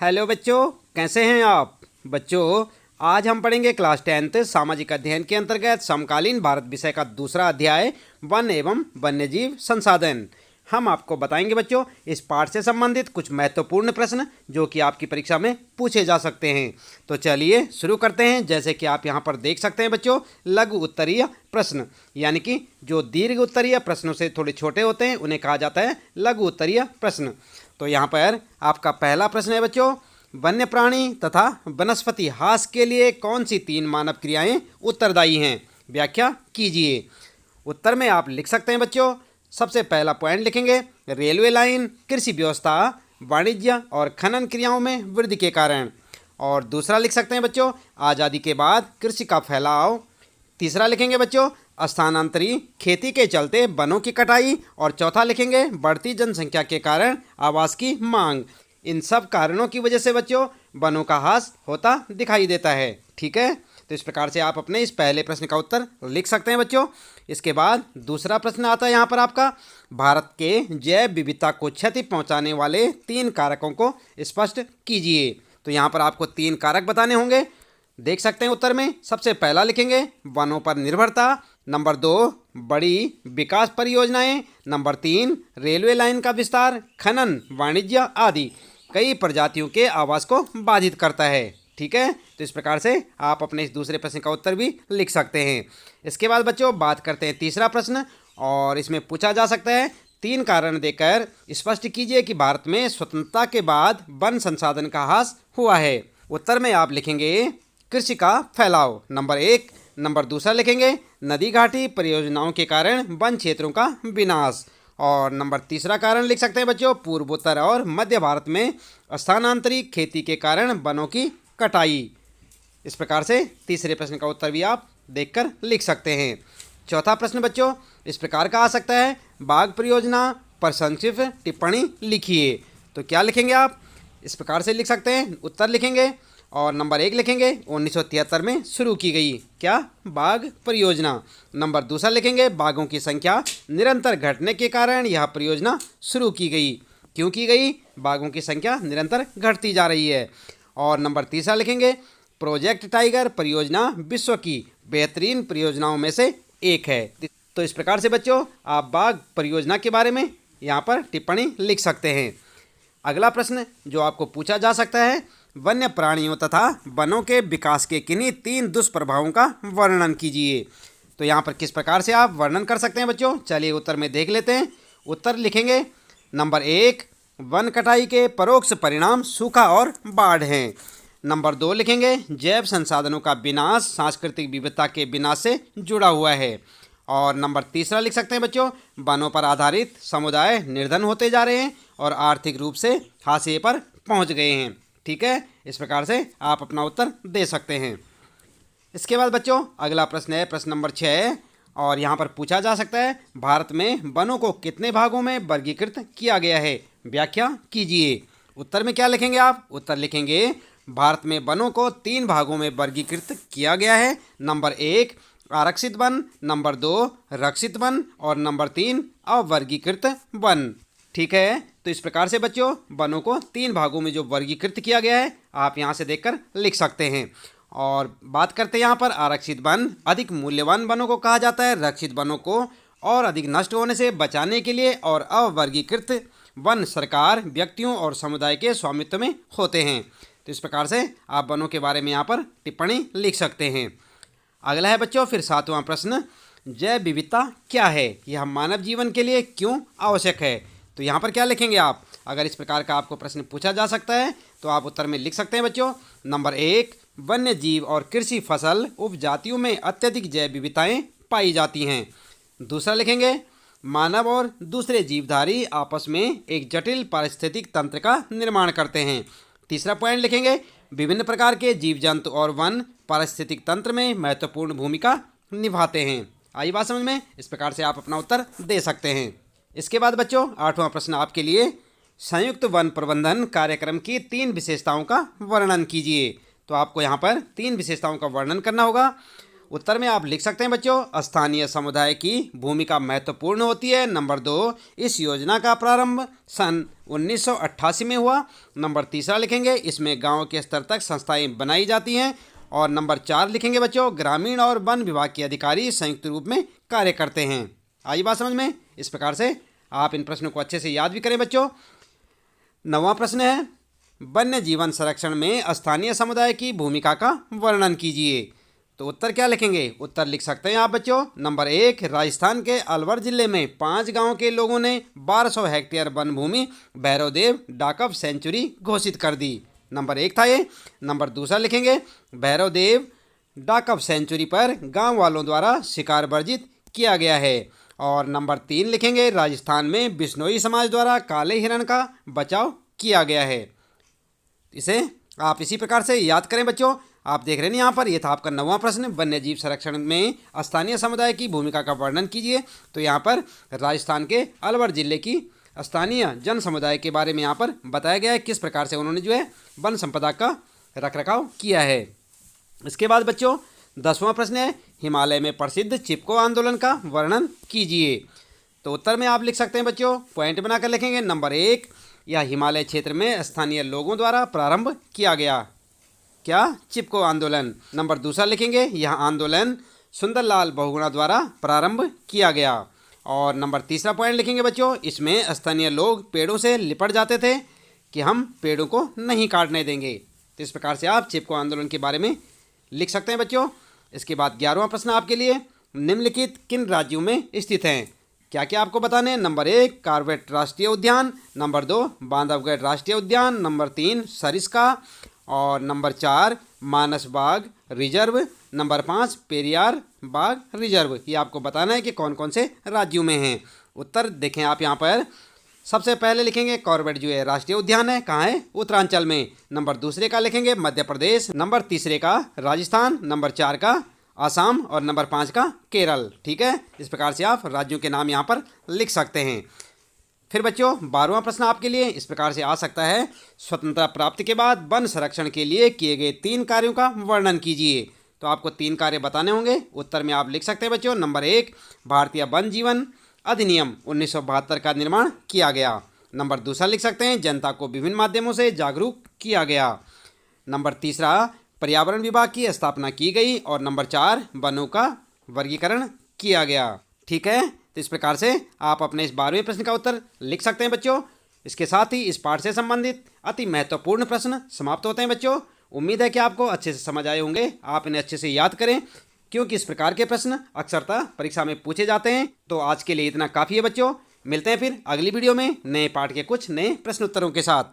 Hello बच्चों, कैसे हैं आप बच्चों। आज हम पढ़ेंगे क्लास 10th सामाजिक अध्ययन के अंतर्गत समकालीन भारत विषय का दूसरा अध्याय वन एवं वन्यजीव संसाधन। हम आपको बताएंगे बच्चों इस पाठ से संबंधित कुछ महत्वपूर्ण प्रश्न जो कि आपकी परीक्षा में पूछे जा सकते हैं। तो चलिए शुरू करते हैं। जैसे कि आप यहाँ पर देख सकते हैं बच्चों, लघु उत्तरीय प्रश्न, यानी कि जो दीर्घ उत्तरीय प्रश्नों से थोड़े छोटे होते हैं उन्हें कहा जाता है लघु उत्तरीय प्रश्न। तो यहाँ पर आपका पहला प्रश्न है बच्चों, वन्य प्राणी तथा वनस्पति हास के लिए कौन सी 3 मानव क्रियाएं उत्तरदायी हैं, व्याख्या कीजिए। उत्तर में आप लिख सकते हैं बच्चों, सबसे पहला पॉइंट लिखेंगे रेलवे लाइन, कृषि व्यवस्था, वाणिज्य और खनन क्रियाओं में वृद्धि के कारण। और दूसरा लिख सकते हैं बच्चों, आज़ादी के बाद कृषि का फैलाव। तीसरा लिखेंगे बच्चों, स्थानांतरी खेती के चलते वनों की कटाई। और चौथा लिखेंगे बढ़ती जनसंख्या के कारण आवास की मांग। इन सब कारणों की वजह से बच्चों वनों का ह्रास होता दिखाई देता है। ठीक है, तो इस प्रकार से आप अपने इस पहले प्रश्न का उत्तर लिख सकते हैं बच्चों। इसके बाद दूसरा प्रश्न आता है यहाँ पर आपका, भारत के जैव विविधता को क्षति पहुँचाने वाले 3 कारकों को स्पष्ट कीजिए। तो यहाँ पर आपको 3 कारक बताने होंगे। देख सकते हैं उत्तर में, सबसे पहला लिखेंगे वनों पर निर्भरता, नंबर 2 बड़ी विकास परियोजनाएं, नंबर 3 रेलवे लाइन का विस्तार, खनन, वाणिज्य आदि कई प्रजातियों के आवास को बाधित करता है। ठीक है, तो इस प्रकार से आप अपने इस दूसरे प्रश्न का उत्तर भी लिख सकते हैं। इसके बाद बच्चों बात करते हैं तीसरा प्रश्न, और इसमें पूछा जा सकता है 3 कारण देकर स्पष्ट कीजिए कि भारत में स्वतंत्रता के बाद वन संसाधन का ह्रास हुआ है। उत्तर में आप लिखेंगे कृषि का फैलाव, नंबर 1। नंबर दूसरा लिखेंगे नदी घाटी परियोजनाओं के कारण वन क्षेत्रों का विनाश। और नंबर तीसरा कारण लिख सकते हैं बच्चों, पूर्वोत्तर और मध्य भारत में स्थानांतरित खेती के कारण वनों की कटाई। इस प्रकार से तीसरे प्रश्न का उत्तर भी आप देखकर लिख सकते हैं। चौथा प्रश्न बच्चों इस प्रकार का आ सकता है, बाघ परियोजना पर संक्षिप्त टिप्पणी लिखिए। तो क्या लिखेंगे आप, इस प्रकार से लिख सकते हैं, उत्तर लिखेंगे और नंबर 1 लिखेंगे 1973 में शुरू की गई क्या, बाघ परियोजना। नंबर दूसरा लिखेंगे बाघों की संख्या निरंतर घटने के कारण यह परियोजना शुरू की गई। क्यों की गई, बाघों की संख्या निरंतर घटती जा रही है। और नंबर तीसरा लिखेंगे प्रोजेक्ट टाइगर परियोजना विश्व की बेहतरीन परियोजनाओं में से एक है। तो इस प्रकार से बच्चों आप बाघ परियोजना के बारे में यहाँ पर टिप्पणी लिख सकते हैं। अगला प्रश्न जो आपको पूछा जा सकता है, वन्य प्राणियों तथा वनों के विकास के किन्हीं 3 दुष्प्रभावों का वर्णन कीजिए। तो यहाँ पर किस प्रकार से आप वर्णन कर सकते हैं बच्चों, चलिए उत्तर में देख लेते हैं। उत्तर लिखेंगे नंबर 1 वन कटाई के परोक्ष परिणाम सूखा और बाढ़ हैं। नंबर 2 लिखेंगे जैव संसाधनों का विनाश सांस्कृतिक विविधता के विनाश से जुड़ा हुआ है। और नंबर तीसरा लिख सकते हैं बच्चों, वनों पर आधारित समुदाय निर्धन होते जा रहे हैं और आर्थिक रूप से हाशिए पर पहुंच गए हैं। ठीक है, इस प्रकार से आप अपना उत्तर दे सकते हैं। इसके बाद बच्चों अगला प्रश्न है प्रश्न नंबर 6, और यहाँ पर पूछा जा सकता है भारत में वनों को कितने भागों में वर्गीकृत किया गया है, व्याख्या कीजिए। उत्तर में क्या लिखेंगे आप, उत्तर लिखेंगे भारत में वनों को 3 भागों में वर्गीकृत किया गया है। नंबर 1 आरक्षित वन, नंबर 2 रक्षित वन और नंबर 3 अवर्गीकृत वन। ठीक है, तो इस प्रकार से बच्चों वनों को 3 भागों में जो वर्गीकृत किया गया है आप यहाँ से देखकर लिख सकते हैं। और बात करते हैं यहाँ पर आरक्षित वन अधिक मूल्यवान वनों को कहा जाता है, रक्षित वनों को और अधिक नष्ट होने से बचाने के लिए, और अवर्गीकृत वन सरकार व्यक्तियों और समुदाय के स्वामित्व में होते हैं। तो इस प्रकार से आप वनों के बारे में यहाँ पर टिप्पणी लिख सकते हैं। अगला है बच्चों फिर 7वां प्रश्न, जैव विविधता क्या है, यह मानव जीवन के लिए क्यों आवश्यक है। तो यहाँ पर क्या लिखेंगे आप, अगर इस प्रकार का आपको प्रश्न पूछा जा सकता है तो आप उत्तर में लिख सकते हैं बच्चों, नंबर 1 वन्य जीव और कृषि फसल उपजातियों में अत्यधिक जैव विविधताएं पाई जाती हैं। दूसरा लिखेंगे मानव और दूसरे जीवधारी आपस में एक जटिल पारिस्थितिक तंत्र का निर्माण करते हैं। तीसरा पॉइंट लिखेंगे विभिन्न प्रकार के जीव जंतु और वन पारिस्थितिक तंत्र में महत्वपूर्ण भूमिका निभाते हैं। आई बात समझ में, इस प्रकार से आप अपना उत्तर दे सकते हैं। इसके बाद बच्चों 8वां प्रश्न आपके लिए, संयुक्त वन प्रबंधन कार्यक्रम की 3 विशेषताओं का वर्णन कीजिए। तो आपको यहाँ पर 3 विशेषताओं का वर्णन करना होगा। उत्तर में आप लिख सकते हैं बच्चों, स्थानीय समुदाय की भूमिका महत्वपूर्ण होती है। नंबर 2, इस योजना का प्रारंभ सन 1988 में हुआ। नंबर 3 लिखेंगे, इसमें गांव के स्तर तक संस्थाएं बनाई जाती हैं। और नंबर 4 लिखेंगे बच्चों, ग्रामीण और वन विभाग के अधिकारी संयुक्त रूप में कार्य करते हैं। आई बात समझ में? इस प्रकार से आप इन प्रश्नों को अच्छे से याद भी करें बच्चों। 9वां प्रश्न है, वन्य जीवन संरक्षण में स्थानीय समुदाय की भूमिका का वर्णन कीजिए। तो उत्तर क्या लिखेंगे? उत्तर लिख सकते हैं आप बच्चों। नंबर 1, राजस्थान के अलवर जिले में 5 गांव के लोगों ने 1200 हेक्टेयर वन भूमि भैरवदेव डाकअप सेंचुरी घोषित कर दी। नंबर 1 था ये। नंबर 2 लिखेंगे, भैरवदेव डाकअप सेंचुरी पर गांव वालों द्वारा शिकार वर्जित किया गया है। और नंबर 3 लिखेंगे, राजस्थान में बिश्नोई समाज द्वारा काले हिरण का बचाव किया गया है। इसे आप इसी प्रकार से याद करें बच्चों। आप देख रहे हैं यहाँ पर, यह था आपका 9वां प्रश्न, वन्य जीव संरक्षण में स्थानीय समुदाय की भूमिका का वर्णन कीजिए। तो यहाँ पर राजस्थान के अलवर जिले की स्थानीय जन समुदाय के बारे में यहाँ पर बताया गया है, किस प्रकार से उन्होंने जो है वन संपदा का रखरखाव किया है। इसके बाद बच्चों 10वां प्रश्न है, हिमालय में प्रसिद्ध चिपको आंदोलन का वर्णन कीजिए। तो उत्तर में आप लिख सकते हैं बच्चों, पॉइंट बनाकर लिखेंगे। नंबर 1, यह हिमालय क्षेत्र में स्थानीय लोगों द्वारा प्रारंभ किया गया, क्या? चिपको आंदोलन। नंबर 2 लिखेंगे, यह आंदोलन सुंदरलाल बहुगुणा द्वारा प्रारंभ किया गया। और नंबर 3 पॉइंट लिखेंगे बच्चों, इसमें स्थानीय लोग पेड़ों से लिपट जाते थे कि हम पेड़ों को नहीं काटने देंगे। तो इस प्रकार से आप चिपको आंदोलन के बारे में लिख सकते हैं बच्चों। इसके बाद 11वां प्रश्न आपके लिए, निम्नलिखित किन राज्यों में स्थित हैं? क्या क्या आपको बताने हैं? नंबर 1, कॉर्बेट राष्ट्रीय उद्यान। नंबर 2, बांधवगढ़ राष्ट्रीय उद्यान। नंबर 3, सरिस्का। और नंबर 4, मानस बाग रिजर्व। नंबर 5, पेरियार बाग रिजर्व। ये आपको बताना है कि कौन कौन से राज्यों में हैं। उत्तर देखें आप यहाँ पर, सबसे पहले लिखेंगे कॉर्बेट जो है राष्ट्रीय उद्यान है, कहाँ है? उत्तरांचल में। नंबर 2 का लिखेंगे मध्य प्रदेश। नंबर 3 का राजस्थान। नंबर 4 का आसाम। और नंबर 5 का केरल। ठीक है, इस प्रकार से आप राज्यों के नाम यहाँ पर लिख सकते हैं। फिर बच्चों 12वां प्रश्न आपके लिए इस प्रकार से आ सकता है, स्वतंत्रता प्राप्ति के बाद वन संरक्षण के लिए किए गए 3 कार्यों का वर्णन कीजिए। तो आपको 3 कार्य बताने होंगे। उत्तर में आप लिख सकते हैं बच्चों। नंबर 1, भारतीय वन जीवन अधिनियम 1972 का निर्माण किया गया। नंबर 2 लिख सकते हैं, जनता को विभिन्न माध्यमों से जागरूक किया गया। नंबर 3, पर्यावरण विभाग की स्थापना की गई। और नंबर 4, वनों का वर्गीकरण किया गया। ठीक है, तो इस प्रकार से आप अपने इस 12वें प्रश्न का उत्तर लिख सकते हैं बच्चों। इसके साथ ही इस पाठ से संबंधित अति महत्वपूर्ण प्रश्न समाप्त होते हैं बच्चों। उम्मीद है कि आपको अच्छे से समझ आए होंगे। आप इन्हें अच्छे से याद करें, क्योंकि इस प्रकार के प्रश्न अक्सरतः परीक्षा में पूछे जाते हैं। तो आज के लिए इतना काफ़ी है बच्चों। मिलते हैं फिर अगली वीडियो में नए पाठ के कुछ नए प्रश्न उत्तरों के साथ।